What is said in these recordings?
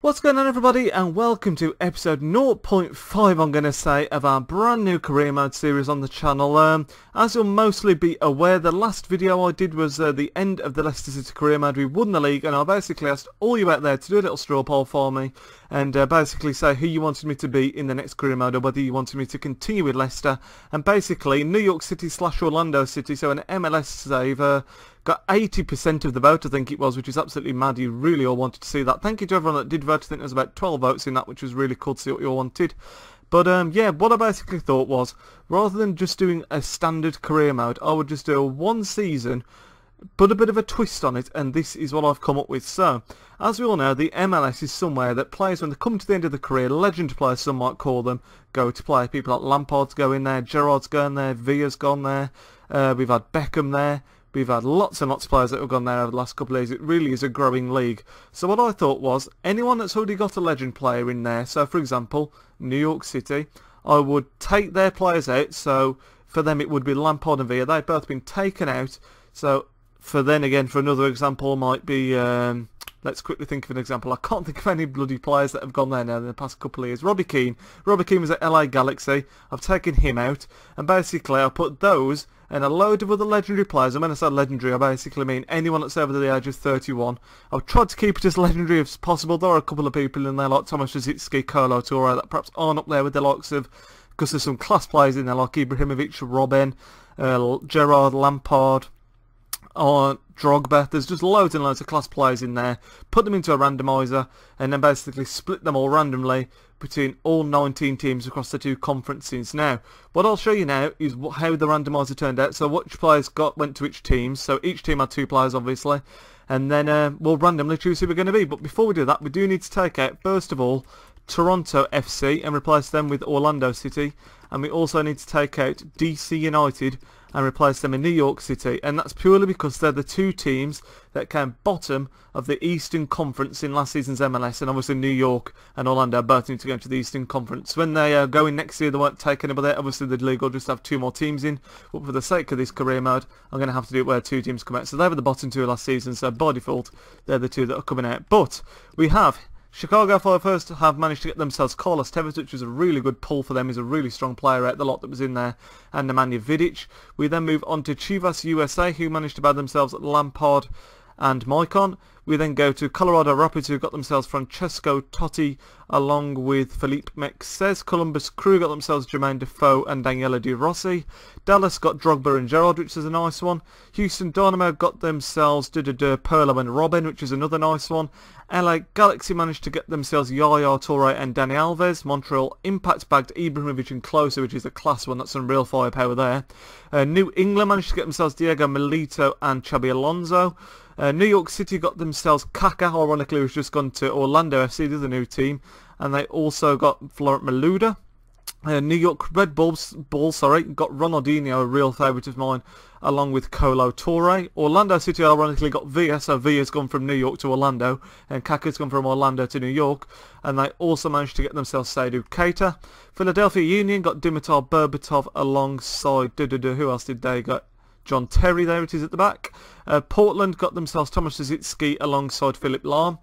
What's going on, everybody, and welcome to episode 0.5, I'm going to say, of our brand new career mode series on the channel. As you'll mostly be aware, the last video I did was the end of the Leicester City career mode. We won the league, and I basically asked all you out there to do a little straw poll for me and basically say who you wanted me to be in the next career mode, or whether you wanted me to continue with Leicester. And basically New York City / Orlando City, so an MLS save. Got 80% of the vote, I think it was, which is absolutely mad. You really all wanted to see that. Thank you to everyone that did vote. I think there was about 12 votes in that, which was really cool to see what you all wanted. But yeah, what I basically thought was, rather than just doing a standard career mode, I would just do a one season, put a bit of a twist on it, and this is what I've come up with. So, as we all know, the MLS is somewhere that players, when they come to the end of the career, legend players some might call them, go to play. People like Lampard's go in there, Gerrard's gone there, Villa's gone there, we've had Beckham there. We've had lots and lots of players that have gone there over the last couple of years. It really is a growing league. So what I thought was, anyone that's already got a legend player in there, so for example, New York City, I would take their players out. So for them it would be Lampard and Villa. They've both been taken out. So for then again, for another example, might be... let's quickly think of an example. I can't think of any bloody players that have gone there now in the past couple of years. Robbie Keane. Robbie Keane was at LA Galaxy. I've taken him out. And basically I put those and a load of other legendary players. And when I say legendary, I basically mean anyone that's over the age of 31. I've tried to keep it as legendary as possible. There are a couple of people in there like Thomas Rosicky, Kolo Toure that perhaps aren't up there with the likes of... Because there's some class players in there like Ibrahimovic, Robben, Gerrard, Lampard... Drogba. There's just loads and loads of class players in there. Put them into a randomizer and then basically split them all randomly between all 19 teams across the two conferences. Now, what I'll show you now is how the randomizer turned out. So which players went to which teams. So each team had two players, obviously. And then we'll randomly choose who we're going to be. But before we do that, we do need to take out, first of all, Toronto FC and replace them with Orlando City. And we also need to take out DC United and replace them in New York City, and that's purely because they're the two teams that came bottom of the Eastern Conference in last season's MLS, and obviously New York and Orlando both need to go into the Eastern Conference. When they go in next year, they won't take anybody. Obviously the league will just have two more teams in, but for the sake of this career mode, I'm going to have to do it where two teams come out. So they were the bottom two last season, so by default, they're the two that are coming out. But we have... Chicago Fire first have managed to get themselves Carlos Tevez, which was a really good pull for them. He's a really strong player out the lot that was in there, and Nemanja Vidic. We then move on to Chivas USA, who managed to buy themselves Lampard and Maicon. We then go to Colorado Rapids, who got themselves Francesco Totti along with Felipe Mexes. Columbus Crew got themselves Jermaine Defoe and Daniela Di Rossi. Dallas got Drogba and Gerrard, which is a nice one. Houston Dynamo got themselves Pirlo and Robben, which is another nice one. LA Galaxy managed to get themselves Yaya Toure and Dani Alves. Montreal Impact bagged Ibrahimovic and Klose, which is a class one. That's some real firepower there. New England managed to get themselves Diego Milito and Xabi Alonso. New York City got themselves Kaká, ironically, who's just gone to Orlando FC, the other new team. And they also got Florent Malouda. New York Red Bulls got Ronaldinho, a real favourite of mine, along with Kolo Toure. Orlando City ironically got Villa, so Villa's gone from New York to Orlando, and Kaká's gone from Orlando to New York, and they also managed to get themselves Seydou Keita. Philadelphia Union got Dimitar Berbatov alongside, who else did they get? John Terry, there it is at the back. Portland got themselves Thomas Rosicky alongside Philip Lahm.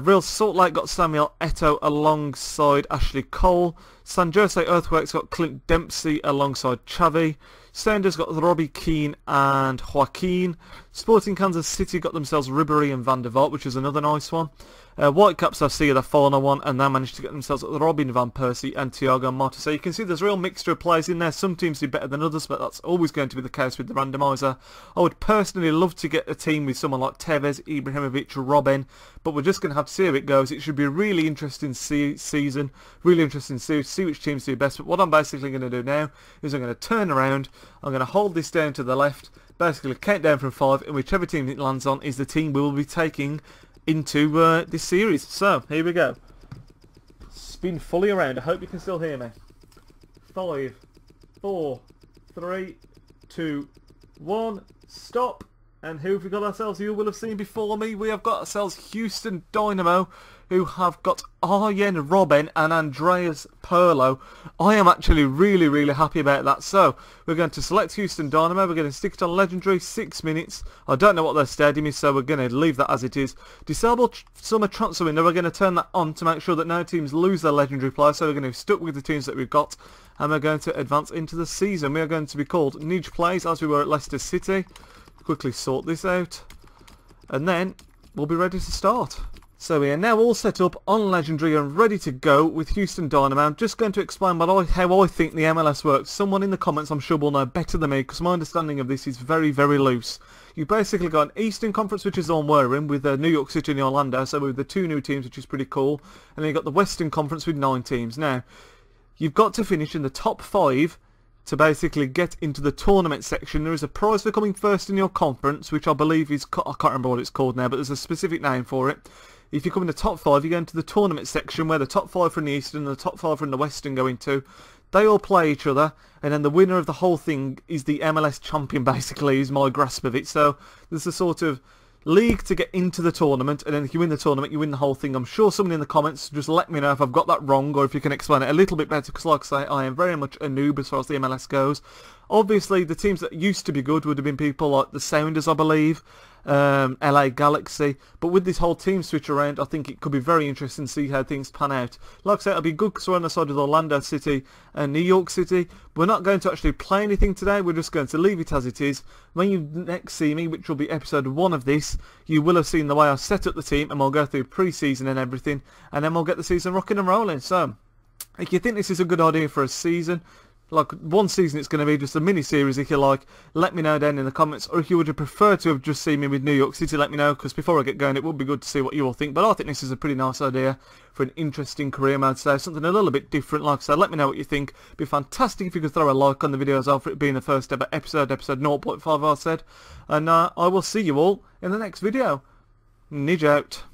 Real Salt Lake got Samuel Eto'o alongside Ashley Cole. San Jose Earthquakes got Clint Dempsey alongside Xavi. Sounders got Robbie Keane and Joaquin. Sporting Kansas City got themselves Ribéry and Van der Vaart, which is another nice one. Whitecaps FC, the final one, and they managed to get themselves Robin van Persie and Thiago Motta. So you can see there's a real mixture of players in there. Some teams do better than others, but that's always going to be the case with the randomizer. I would personally love to get a team with someone like Tevez, Ibrahimovic, Robben, but we're just going to have to see how it goes. It should be a really interesting season, really interesting to see which teams do best. But what I'm basically going to do now is I'm going to turn around, I'm going to hold this down to the left, basically count down from 5, and whichever team it lands on is the team we will be taking into this series. So here we go. Spin fully around. I hope you can still hear me. 5, 4, 3, 2, 1, stop. And who have we got ourselves? You will have seen before me. We have got ourselves Houston Dynamo, who have got Arjen Robben and Andreas Pirlo. I am actually really happy about that. So we're going to select Houston Dynamo. We're going to stick it on legendary, 6 minutes. I don't know what their stadium is, so we're going to leave that as it is. Disable summer transfer window. We're going to turn that on to make sure that no teams lose their legendary player. So we're going to be stuck with the teams that we've got, and we're going to advance into the season. We are going to be called Nij Plays, as we were at Leicester City. Quickly sort this out, and then we'll be ready to start. So we are now all set up on Legendary and ready to go with Houston Dynamo. I'm just going to explain how I think the MLS works. Someone in the comments I'm sure will know better than me, because my understanding of this is very loose. You've basically got an Eastern Conference, which is the one we're in, with New York City and Orlando, so with the 2 new teams, which is pretty cool. And then you've got the Western Conference with 9 teams. Now, you've got to finish in the top 5 to basically get into the tournament section. There is a prize for coming first in your conference, which I believe is, I can't remember what it's called now, but there's a specific name for it. If you come in the top 5, you go into the tournament section, where the top 5 from the Eastern and the top 5 from the Western go into. They all play each other, and then the winner of the whole thing is the MLS champion, basically, is my grasp of it. So there's a sort of league to get into the tournament, and then if you win the tournament, you win the whole thing. I'm sure someone in the comments just let me know if I've got that wrong, or if you can explain it a little bit better, because like I say, I am very much a noob as far as the MLS goes. Obviously, the teams that used to be good would have been people like the Sounders, I believe, LA Galaxy, but with this whole team switch around, I think it could be very interesting to see how things pan out. Like I said, it'll be good because we're on the side of Orlando City and New York City. We're not going to actually play anything today, we're just going to leave it as it is. When you next see me, which will be episode 1 of this, you will have seen the way I set up the team, and we'll go through pre-season and everything, and then we'll get the season rocking and rolling. So, if you think this is a good idea for a season, like one season it's going to be just a mini-series if you like, let me know down in the comments. Or if you would have preferred to have just seen me with New York City, let me know, because before I get going it would be good to see what you all think. But I think this is a pretty nice idea for an interesting career mode, so something a little bit different. Like I said, let me know what you think. It'd be fantastic if you could throw a like on the video as well, for it being the first ever episode 0.5 I said. And I will see you all in the next video. Nij out.